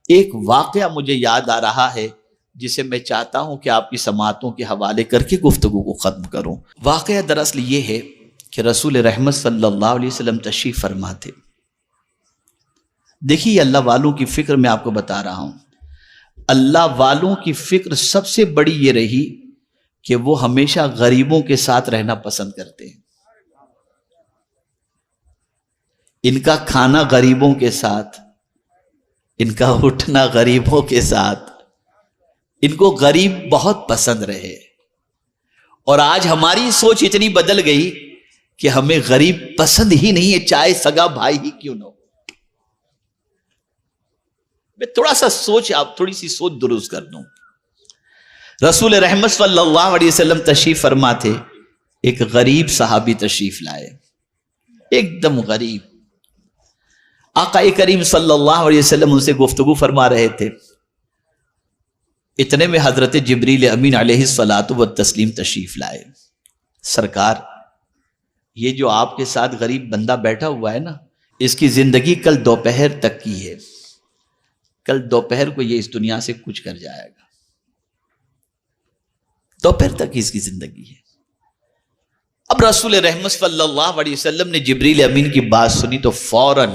ایک واقعہ مجھے یاد آ رہا ہے جسے میں چاہتا ہوں کہ آپ کی سماعتوں کے حوالے کر کے گفتگو کو ختم کروں۔ واقعہ دراصل یہ ہے کہ رسول رحمت صلی اللہ علیہ وسلم تشریف فرما تھے۔ دیکھیے اللہ والوں کی فکر میں آپ کو بتا رہا ہوں، اللہ والوں کی فکر سب سے بڑی یہ رہی کہ وہ ہمیشہ غریبوں کے ساتھ رہنا پسند کرتے ہیں۔ ان کا کھانا غریبوں کے ساتھ، ان کا اٹھنا غریبوں کے ساتھ، ان کو غریب بہت پسند رہے۔ اور آج ہماری سوچ اتنی بدل گئی کہ ہمیں غریب پسند ہی نہیں ہے، چاہے سگا بھائی ہی کیوں نہ ہو۔ میں تھوڑی سی سوچ درست کر دوں۔ رسول رحمت صلی اللہ علیہ وسلم تشریف فرما تھے، ایک غریب صحابی تشریف لائے، ایک دم غریب۔ آقا کریم صلی اللہ علیہ وسلم ان سے گفتگو فرما رہے تھے، اتنے میں حضرت جبریل امین علیہ الصلاۃ والتسلیم تشریف لائے۔ سرکار، یہ جو آپ کے ساتھ غریب بندہ بیٹھا ہوا ہے نا، اس کی زندگی کل دوپہر تک کی ہے، کل دوپہر کو یہ اس دنیا سے کچھ کر جائے گا، دوپہر تک اس کی زندگی ہے۔ اب رسول رحمت صلی اللہ علیہ وسلم نے جبریل امین کی بات سنی تو فوراً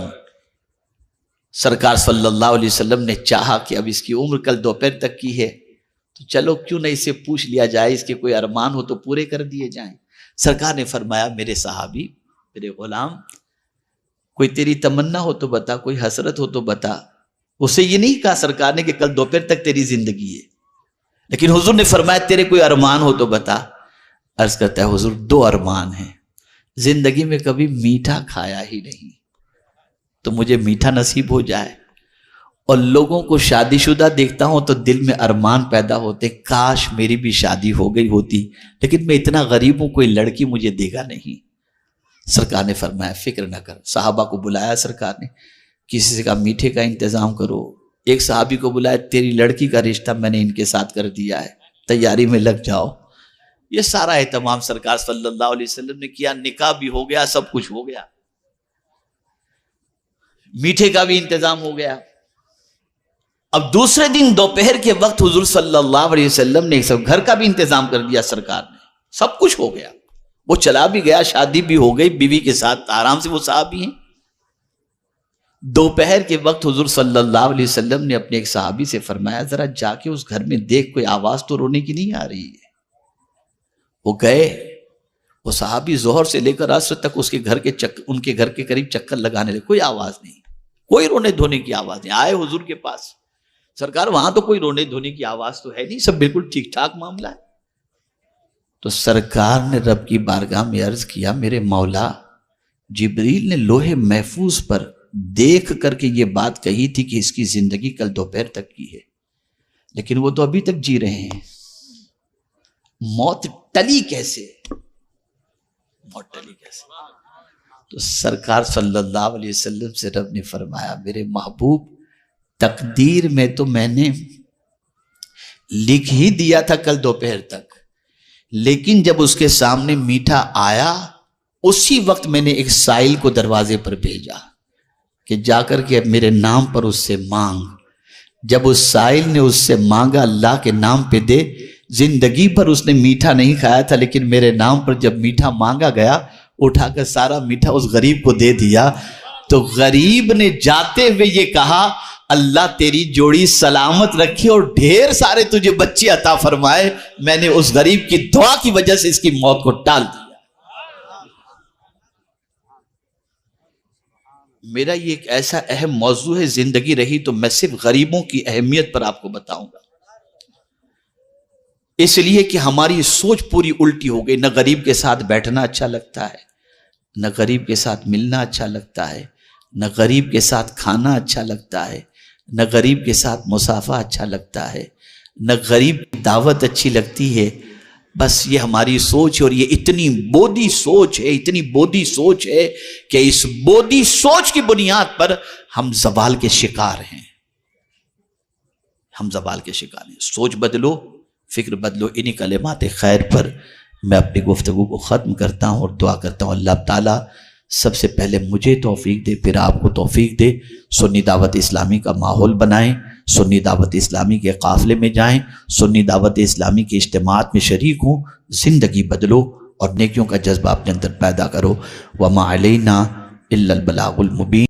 سرکار صلی اللہ علیہ وسلم نے چاہا کہ اب اس کی عمر کل دوپہر تک کی ہے تو چلو کیوں نہ اسے پوچھ لیا جائے، اس کے کوئی ارمان ہو تو پورے کر دیے جائیں۔ سرکار نے فرمایا، میرے صحابی، میرے غلام، کوئی تیری تمنا ہو تو بتا، کوئی حسرت ہو تو بتا۔ اسے یہ نہیں کہا سرکار نے کہ کل دوپہر تک تیری زندگی ہے، لیکن حضور نے فرمایا تیرے کوئی ارمان ہو تو بتا۔ عرض کرتا ہے حضور، دو ارمان ہیں، زندگی میں کبھی میٹھا کھایا ہی نہیں تو مجھے میٹھا نصیب ہو جائے، اور لوگوں کو شادی شدہ دیکھتا ہوں تو دل میں ارمان پیدا ہوتے، کاش میری بھی شادی ہو گئی ہوتی، لیکن میں اتنا غریب ہوں، کوئی لڑکی مجھے دے گا نہیں۔ سرکار نے فرمایا فکر نہ کر۔ صحابہ کو بلایا سرکار نے، کسی سے کہا میٹھے کا انتظام کرو۔ ایک صحابی کو بلایا، تیری لڑکی کا رشتہ میں نے ان کے ساتھ کر دیا ہے، تیاری میں لگ جاؤ۔ یہ سارا اہتمام سرکار صلی اللہ علیہ وسلم نے کیا، نکاح بھی ہو گیا، سب کچھ ہو گیا، میٹھے کا بھی انتظام ہو گیا۔ اب دوسرے دن دوپہر کے وقت حضور صلی اللہ علیہ وسلم نے سب گھر کا بھی انتظام کر دیا، سرکار نے، سب کچھ ہو گیا، وہ چلا بھی گیا، شادی بھی ہو گئی، بیوی کے ساتھ آرام سے وہ صحابی ہیں۔ دوپہر کے وقت حضور صلی اللہ علیہ وسلم نے اپنے ایک صحابی سے فرمایا، ذرا جا کے اس گھر میں دیکھ، کوئی آواز تو رونے کی نہیں آ رہی ہے۔ وہ گئے، وہ صحابی ظہر سے لے کر عصر تک ان کے گھر کے قریب چکر لگانے لگے، کوئی آواز نہیں، کوئی رونے دھونے کی آواز نہیں۔ آئے حضور کے پاس، سرکار وہاں تو کوئی رونے دھونے کی آواز تو ہے نہیں، سب بالکل ٹھیک ٹھاک معاملہ ہے۔ تو سرکار نے رب کی بارگاہ میں عرض کیا، میرے مولا، جبریل نے لوح محفوظ پر دیکھ کر کے یہ بات کہی تھی کہ اس کی زندگی کل دوپہر تک کی ہے، لیکن وہ تو ابھی تک جی رہے ہیں، موت ٹلی کیسے؟ موت ٹلی کیسے؟ تو سرکار صلی اللہ علیہ وسلم سے رب نے فرمایا، میرے محبوب، تقدیر میں تو میں نے لکھ ہی دیا تھا کل دوپہر تک، لیکن جب اس کے سامنے میٹھا آیا، اسی وقت میں نے ایک سائل کو دروازے پر بھیجا کہ جا کر کے میرے نام پر اس سے مانگ۔ جب اس سائل نے اس سے مانگا، اللہ کے نام پہ دے، زندگی پر اس نے میٹھا نہیں کھایا تھا، لیکن میرے نام پر جب میٹھا مانگا گیا، اٹھا کر سارا میٹھا اس غریب کو دے دیا۔ تو غریب نے جاتے ہوئے یہ کہا، اللہ تیری جوڑی سلامت رکھے اور ڈھیر سارے تجھے بچے عطا فرمائے، میں نے اس غریب کی دعا کی وجہ سے اس کی موت کو ٹال دیا۔ میرا یہ ایک ایسا اہم موضوع ہے، زندگی رہی تو میں صرف غریبوں کی اہمیت پر آپ کو بتاؤں گا، اس لیے کہ ہماری سوچ پوری الٹی ہو گئی۔ نہ غریب کے ساتھ بیٹھنا اچھا لگتا ہے، نہ غریب کے ساتھ ملنا اچھا لگتا ہے، نہ غریب کے ساتھ کھانا اچھا لگتا ہے، نہ غریب کے ساتھ مصافحہ اچھا لگتا ہے، نہ غریب کی دعوت اچھی لگتی ہے۔ بس یہ ہماری سوچ، اور یہ اتنی بودی سوچ ہے، اتنی بودی سوچ ہے کہ اس بودی سوچ کی بنیاد پر ہم زوال کے شکار ہیں، ہم زوال کے شکار ہیں۔ سوچ بدلو، فکر بدلو۔ انہی کلمات خیر پر میں اپنی گفتگو کو ختم کرتا ہوں اور دعا کرتا ہوں اللہ تعالیٰ سب سے پہلے مجھے توفیق دے، پھر آپ کو توفیق دے، سنی دعوت اسلامی کا ماحول بنائیں، سنی دعوت اسلامی کے قافلے میں جائیں، سنی دعوت اسلامی کے اجتماعات میں شریک ہوں، زندگی بدلو اور نیکیوں کا جذبہ اپنے اندر پیدا کرو۔ وَمَا عَلَيْنَا إِلَّا الْبَلَاغُ الْمُبِينُ۔